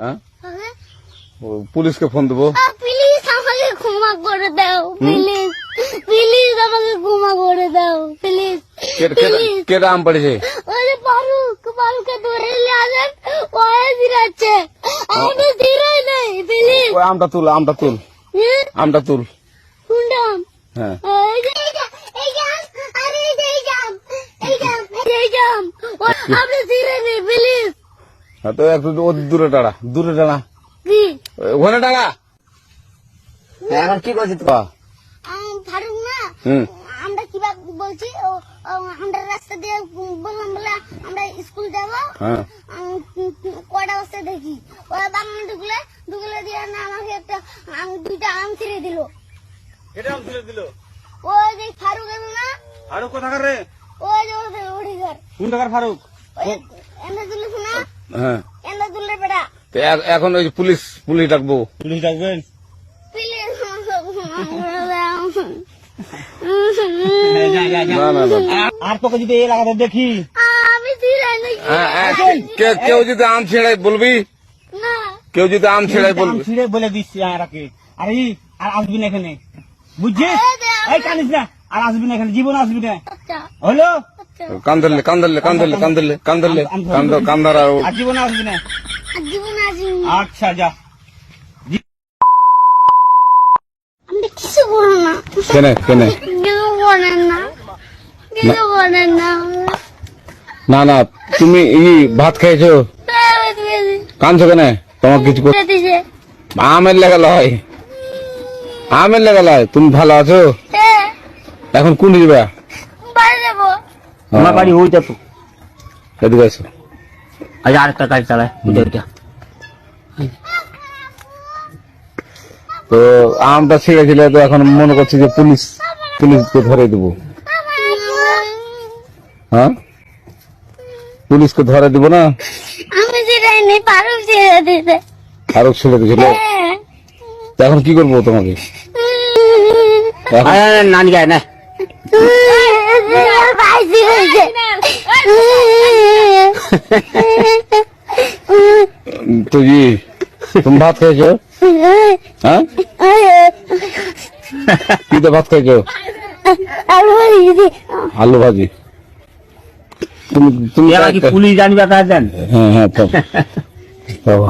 হ্যাঁ পুলিশকে ফোন দেবো। প্লিজ আমাকে ক্ষমা করে দাও, প্লিজ প্লিজ আমাকে ক্ষমা করে দাও, প্লিজ প্লিজ। কেটা আম পড়েছে? ওই যে পারুকে ধরে নিয়ে আসেন, ও ফিরাচ্ছে, আমাকে ধীরই নেই, প্লিজ। ওই আমটা তুল, আমটা তুল, আমটা তুল। কোনটা আম? হ্যাঁ এই যে এই জাম, আরে এই যে এই জাম, এই জাম, এই জাম, আপনি ধীরে নেই, প্লিজ। তো একটু দূরে দাঁড়া, দূরে দাঁড়া, কি ওখানে দাঁড়া। এখন কি করছিস? ফারুক না, হুম আমরা কিভাবে বলছি, আমরা রাস্তা দিয়ে বললাম বলে আমরা স্কুল যাবো, হ্যাঁ কয়টা বস্তা দেখি ওরা বাগানে ঢুকলে দিয়ে না আমাকে একটা দুইটা আম ছিঁড়ে দিল। কেটা আম তুলে দিল? ওই যে ফারুক এলো না, ফারুক কোথাকার রে? ওই যে ওঠি ঘর, কোন টাকার ফারুক? এনে তুলিস না, হ্যাঁ এনে তুললে বেড়া, তো এখন ওই পুলিশ ডাকবো। পুলিশ ডাকবেন? প্লিজ না না না, আর তোকে যদি এই লাগাতে দেখি, আমি ছিঁড়াই নাকি কেউ যদি আম ছেড়াই বলবি, না, কেউ যদি আম ছেড়াই বলবি। ছিঁড়ে বলে দিচ্ছি আরাকে, আর আর আসবি না এখানে, বুঝছিস? এই কানিস না, আর আসবি না এখানে, জীবন আসবি না, আচ্ছা হলো? কান্দলে কান্দলে কান্দলে কান্দলে কান্দলে কান্দার আর জীবন আসবি না। জীবনে আসিনি, আচ্ছা যা। আমি কিছু বলো না, কেনে কেনে কিছু বলেন না, কিছু বলেন না, না না, তুমি ভাত খেয়েছো? কাঁদছো কেনে? তোমার কিছু দিছে আমের লেগাল হয়, আমের লেগাল হয়। তুমি ভালো আছো? এখন কোন যাবে? বাড়ি যাবো, আমার বাড়ি ওইটা তো, এদিকে এসো। আজ আরেকটা গাড়ি চালায় ওইটা। তো আমটা ছিঁড়েছিলে, তো এখন মনে করছি যে পুলিশকে ধরে দেবো। হ্যাঁ পুলিশকে ধরে দিব না? আমি ছিড়াইনি, ফারুক ছিঁড়ে দিছে। ফারুক ছেড়ে দিয়েছিল, তো এখন কি করবো তোমাকে? এখন নানি গায়ে না, ভাই ছিঁড়েছে। তো তুমি ভাত খেয়েছো? হ্যাঁ কি তো ভাত খেয়েছো? আলু ভাজি। তুমি পুলিশ জানবে, তা দেন। হ্যাঁ হ্যাঁ বাবা